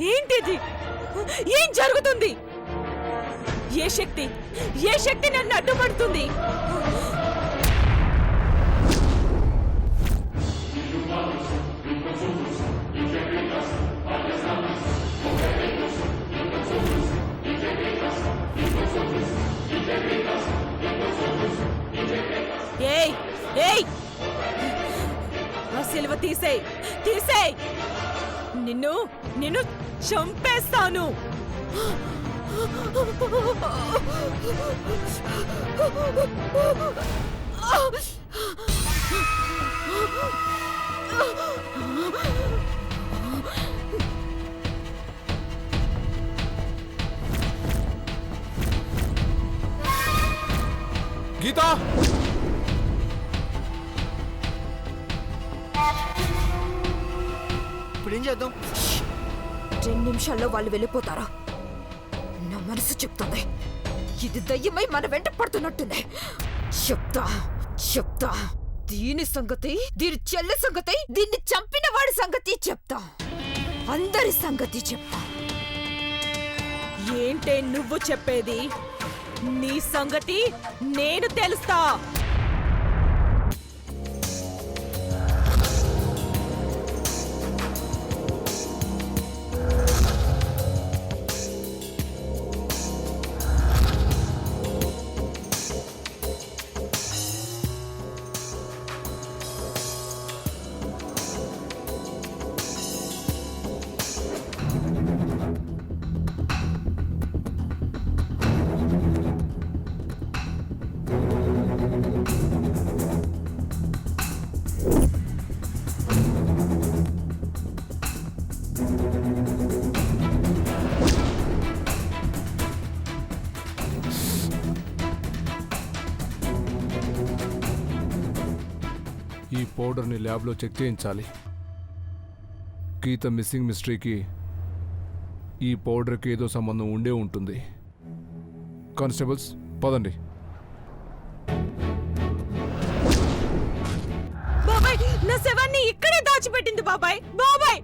ఏంటిది? ఏం జరుగుతుంది? ఏ శక్తి నన్ను అడ్డుపడుతుంది? ఏయ్ ఏయ్, ఆ సిలువ తీసేయ్, తీసేయ్. నిన్ను చంపేస్తాను. గీతా, ఇప్పుడేం చేద్దాం? 2 నిమిషాల్లో వాళ్ళు వెళ్ళిపోతారా? నా మనసు చెప్తుంది ఇది దయ్యమై మన వెంట పడుతున్నట్టుంది. చెప్తా దీని సంగతి, దీని చెల్లి సంగతి, దీన్ని చంపిన వాడి సంగతి చెప్తా. అందరి సంగతి చెప్తా. ఏంటే నువ్వు చెప్పేది? నీ సంగతి నేను తెలుస్తా. ఈ పౌడర్ని ల్యాబ్లో చెక్ చేయించాలి. గీత మిస్సింగ్ మిస్టరీకి ఈ పౌడర్కి ఏదో సంబంధం ఉండే ఉంటుంది. కానిస్టేబుల్స్ పదండి. బాబాయ్, నా శవాన్ని ఇక్కడే దాచిపెట్టింది బాబాయ్. బాబాయ్,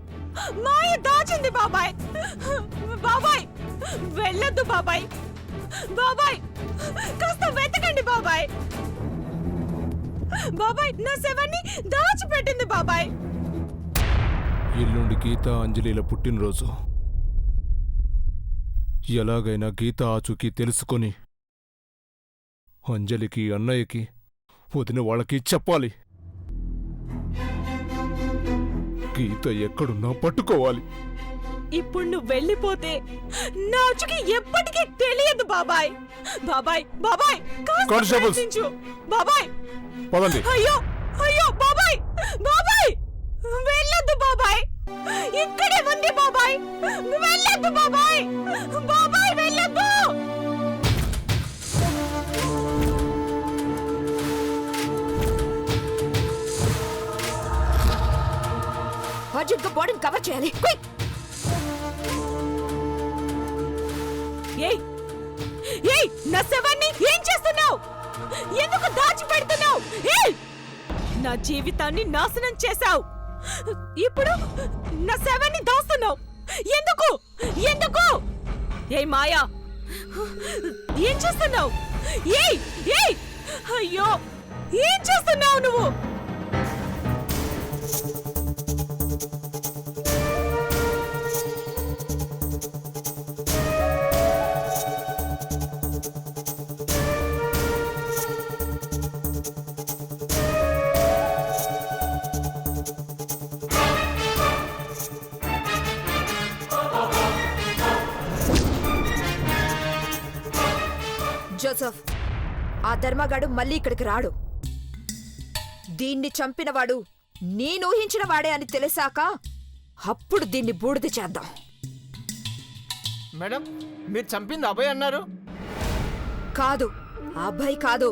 మాయ దాచింది బాబాయ్. బాబాయ్ వెళ్ళొద్దు బాబాయ్. బాబాయ్ కాస్త వెతకండి బాబాయ్. బాబాయ్, నా శవాన్ని దాచిపెట్టింది బాబాయ్. ఎల్లుండి గీత అంజలిల పుట్టినరోజు. ఎలాగైనా గీత ఆచూకీ తెలుసుకొని అంజలికి, అన్నయ్యకి, వదిన వాళ్ళకి చెప్పాలి. గీత ఎక్కడున్నా పట్టుకోవాలి. ఇప్పుడు నువ్వు వెళ్ళిపోతే నా ఆచూకీ ఎప్పటికీ తెలియదు బాబాయ్. బాబాయ్ బాబాయ్ కాస్త ప్రయత్నించు బాబాయ్. పదండి. అయ్యో అయ్యో బాబాయ్, బాబాయ్ వెళ్ళొద్దు బాబాయ్. ఇక్కడే ఉంది బాబాయ్. వెళ్ళొద్దు బాబాయ్. బాబాయ్ వెళ్ళొద్దు. అర్జున్ బాడీని కవర్ చేయాలి. ఏయ్ ఏయ్, నా శవాన్ని ఏం చేస్తున్నావు? ఎందుకు దాచిపెడుతున్నావు? ఏయ్, నా జీవితాన్ని నాశనం చేశావు. ఇప్పుడు నా శవాన్ని దాస్తున్నావు. ఎందుకు? ఎందుకు? ఏయ్ మాయా, ఏం చేస్తున్నావు? ఏయ్ ఏయ్, అయ్యో ఏం చేస్తున్నావు నువ్వు? జోసెఫ్, ఆ ధర్మగాడు మళ్ళీ ఇక్కడికి రాడు. దీన్ని చంపినవాడు నేనూహించిన వాడే అని తెలిసాక అప్పుడు దీన్ని బూడిద చేద్దాం. మేడం, మీరు చంపింది అభయ్ అన్నారు. కాదు, అభయ్ కాదు.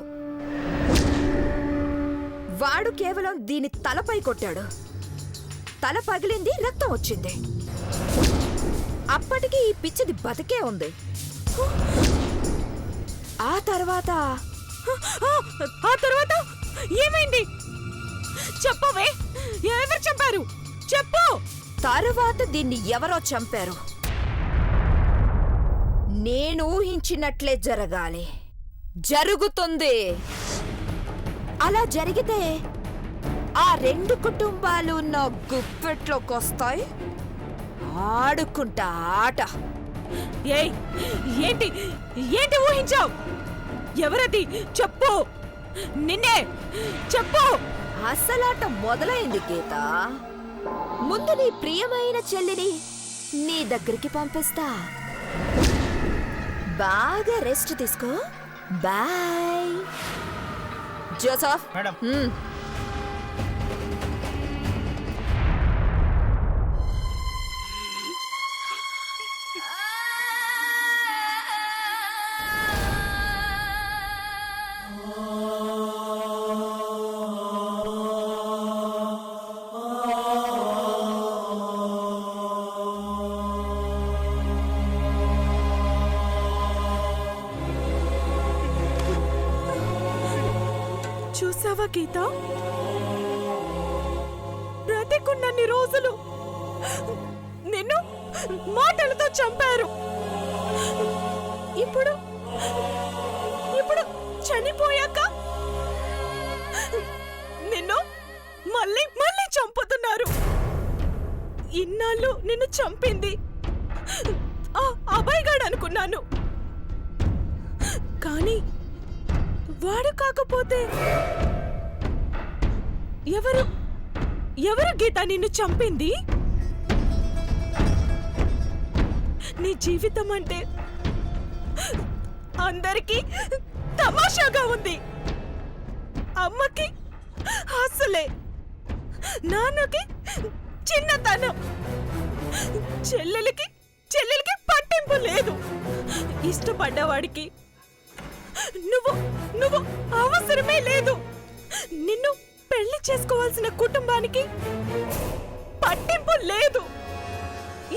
వాడు కేవలం దీని తలపై కొట్టాడు. తల పగిలింది, రక్తం వచ్చింది. అప్పటికి ఈ పిచ్చిది బతికే ఉంది. ఆ తర్వాత ఏమైంది? చెప్పవే, ఎవరు చంపారు? చెప్పు. తరువాత దీన్ని ఎవరో చంపారు. నేను ఊహించినట్లే జరగాలి. జరుగుతుంది. అలా జరిగితే ఆ రెండు కుటుంబాలు నా గుప్పెట్లోకొస్తాయి. ఆడుకుంటా ఆట. ఏయ్, ఏంటి ఏంటి ఊహించావు? ఎవరది? చెప్పు, నిన్నే చెప్పు. అసలాట మొదలైంది గీత. ముందు నీ ప్రియమైన చెల్లిని నీ దగ్గరికి పంపిస్తా. బాగా రెస్ట్ తీసుకో. బాయ్. జోసఫ్ మేడం, చూసావా గీత? బ్రతికున్నన్ని రోజులు నిన్ను మాటలతో చంపారు. ఇప్పుడు ఇప్పుడు చనిపోయాక నిన్ను మళ్ళీ మళ్ళీ చంపుతున్నారు. ఇన్నాళ్ళు నిన్ను చంపింది ఆ అభయ్ గాడు అనుకున్నాను, కానీ వాడు కాకపోతే ఎవరు? ఎవరు గీత నిన్ను చంపింది? నీ జీవితం అంటే అందరికీ తమాషాగా ఉంది. అమ్మకి అసలే, నాన్నకి చిన్నతనం, చెల్లెలికి పట్టింపు లేదు. ఇష్టపడ్డవాడికి నువ్వు నువ్వు అవసరమే లేదు. నిన్ను పెళ్లి చేసుకోవాల్సిన కుటుంబానికి పట్టింపు లేదు.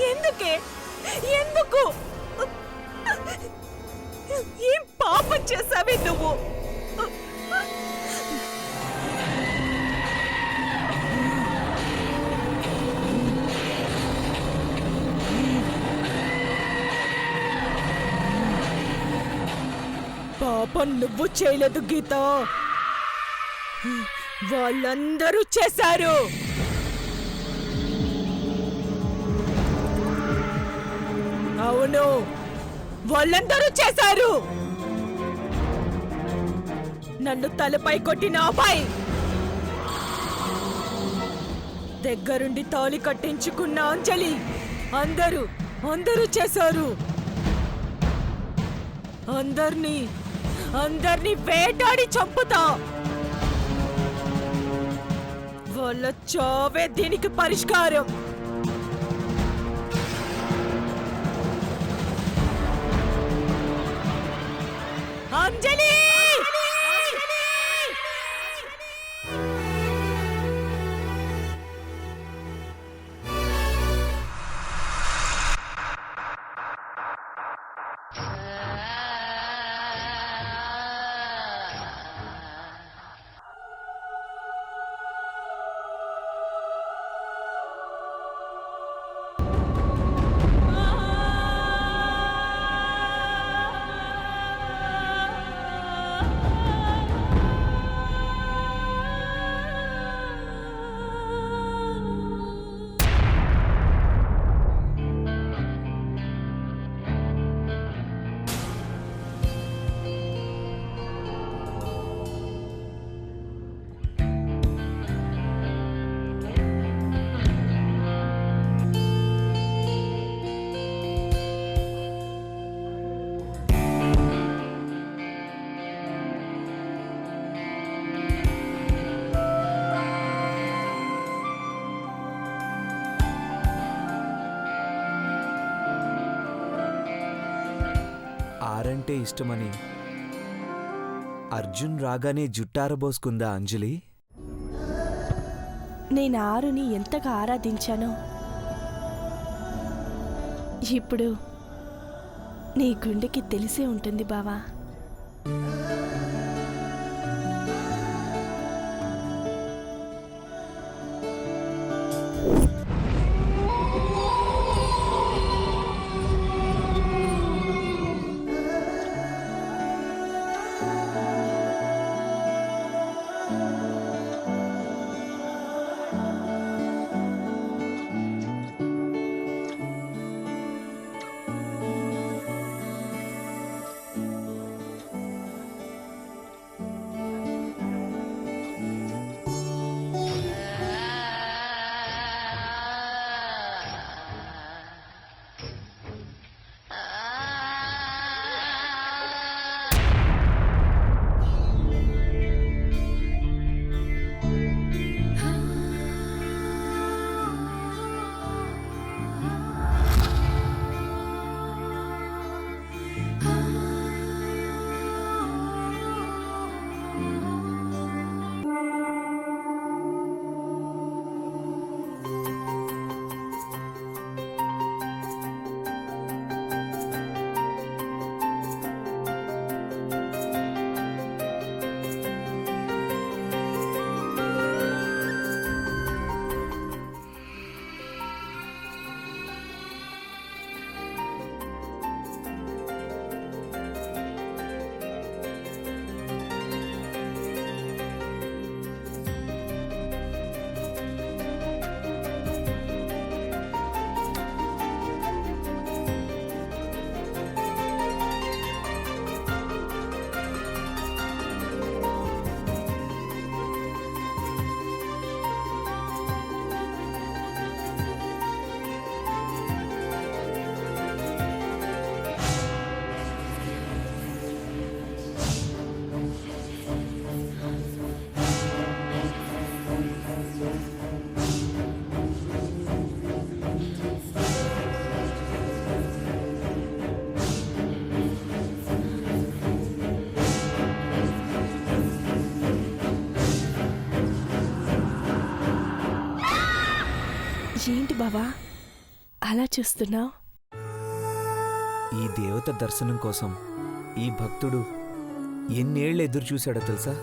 ఎందుకే? ఎందుకు? ఏం పాపం చేసావే నువ్వు? పాపం నువ్వు చేయలేదు గీత, వాళ్ళందరూ చేశారు. అవును, వాళ్ళందరూ చేశారు. నన్ను తలపై కొట్టిన అబ్బాయి, దగ్గరుండి తాళి కట్టించుకున్న అంజలి, అందరూ చేశారు. అందర్నీ వేటాడి చంపుతా. వాళ్ళ చావే దీనికి పరిష్కారం. అంజలి! అంటే ఇష్టమని అర్జున్ రాగానే జుట్టారబోసుకుందా అంజలి? నేను ఆరుని ఎంతగా ఆరాధించానో ఇప్పుడు నీ గుండెకి తెలిసే ఉంటుంది బావా. ఏంటి బావా అలా చూస్తున్నావు? ఈ దేవత దర్శనం కోసం ఈ భక్తుడు ఎన్నేళ్ళు ఎదురు చూశాడో తెలుసా?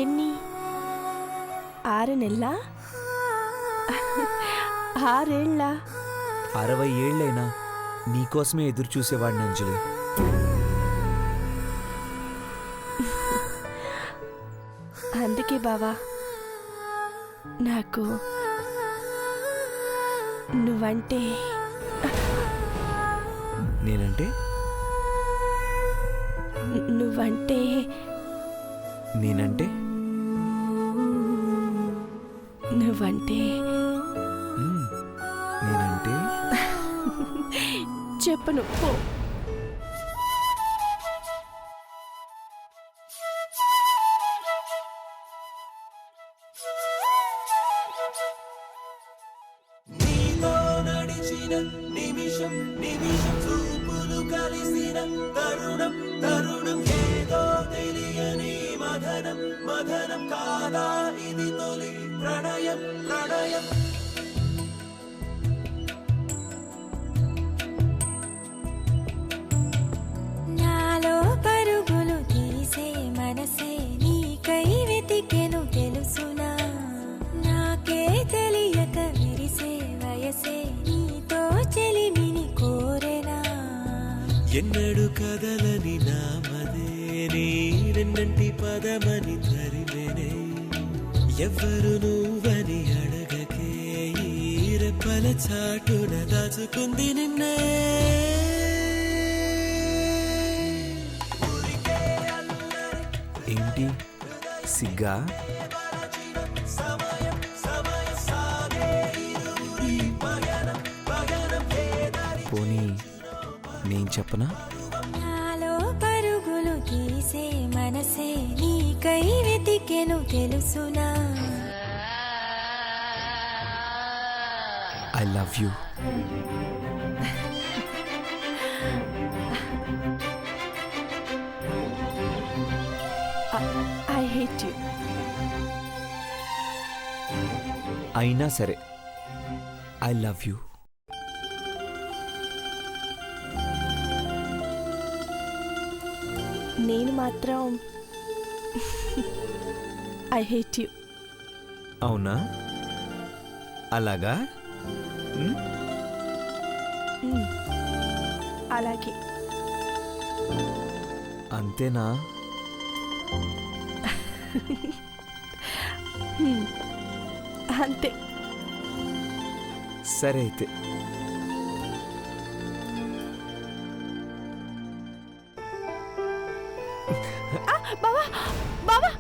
ఎన్ని 6 నెలల 6 ఏళ్ళ 60 ఏళ్ళైనా నీకోసమే ఎదురు చూసేవాడిని అంజలి. అందుకే బావా నాకు నువ్వంటే నేనంటే నువ్వంటే నేనంటే నువ్వంటే నేనంటే చెప్పను పో. నిమిషం నిమిషం చూపులు కలిసిన తరుణం తరుణం ఏదో తెలియని మదనం మదనం కాదా ఇది తొలి ప్రణయం ప్రణయం. నాలో పరుగులు తీసే మనసే నీకై వెతికెను తెలుసునా, నాకే తెలియక విరిసే వయసే నీతో చెలిమిని కోరెనా. ఎన్నడు కదలని నామదే నీ వెన్నంటి పదమని తరిమెనే, ఎవ్వరు నువ్వని అడగకే ఈ రెప్పల చాటున దాచుకుంది నిన్నే. ఏంటి సిగ్గా? పోనీ నేను చెప్పనా? నాలో పరుగులు తీసే మనసే నీకై వెతికెను తెలుసునా. I love you. అయినా సరే ఐ లవ్ యూ. నేను మాత్రం ఐ హేట్ యు. అవునా? అలాగా? అలాగే. అంతేనా? అంతే. సరే అయితే. బావా బావా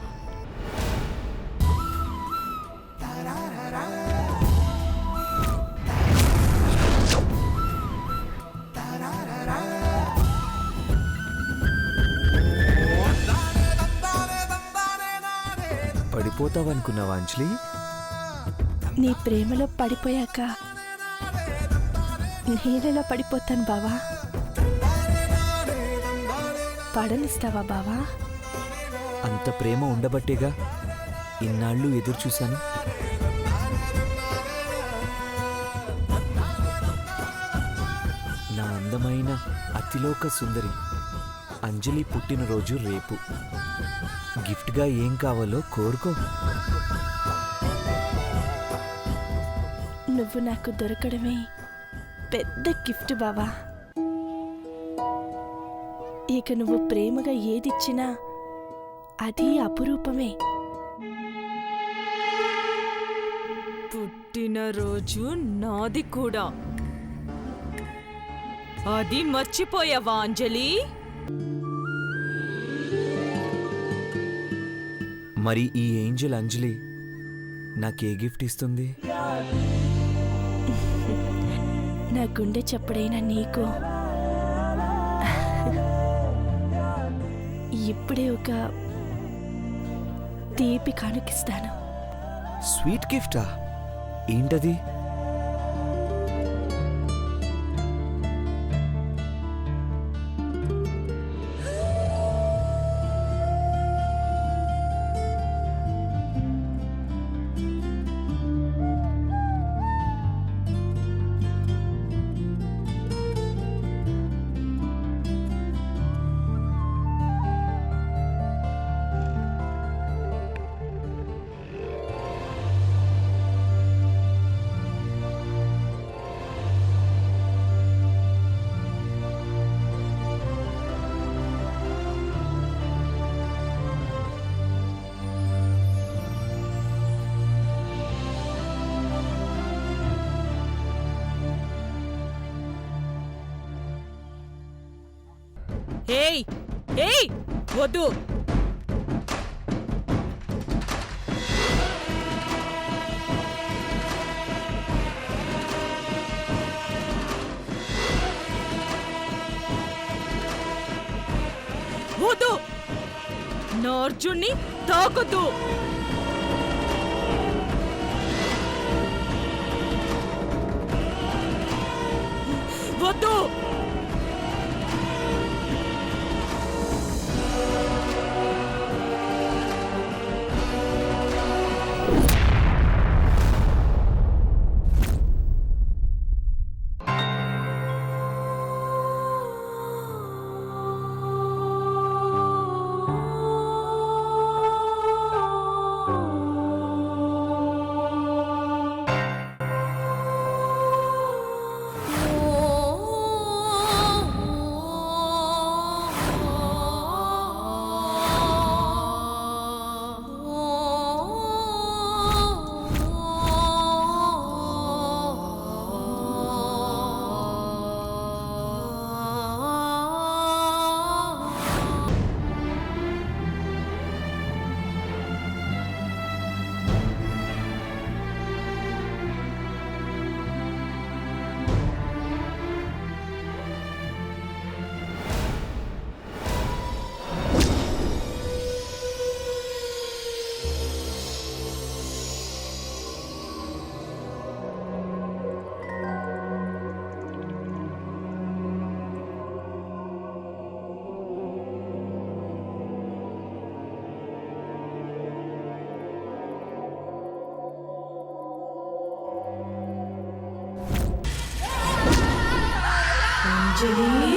పడిపోతావనుకున్నావా అంజలి? నీ ప్రేమలో పడిపోయాక నేలలో పడిపోతాను బావా. పడనిస్తావా బావా? అంత ప్రేమ ఉండబట్టేగా ఇన్నాళ్ళు ఎదురు చూశాను. నా అందమైన అతిలోక సుందరి అంజలి పుట్టినరోజు రేపు. గిఫ్ట్గా ఏం కావాలో కోరుకో. నువ్వు నాకు దొరకడమే పెద్ద గిఫ్ట్ బావా. ఇక నువ్వు ప్రేమగా ఏదిచ్చినా అది అపురూపమే. పుట్టినరోజు నాది కూడా. అది మర్చిపోయావా అంజలి? మరి ఈ ఏంజల్ అంజలి నాకే గిఫ్ట్ ఇస్తుంది? నా గుండె చప్పుడైన నీకు ఇప్పుడే ఒక తీపి కానుకిస్తాను. స్వీట్ గిఫ్టా? ఏంటది? ఏయ్ ఏయ్ వద్దు. వద్దు, నా అర్జున్ని తాకొద్దు. వద్దు. అంజలి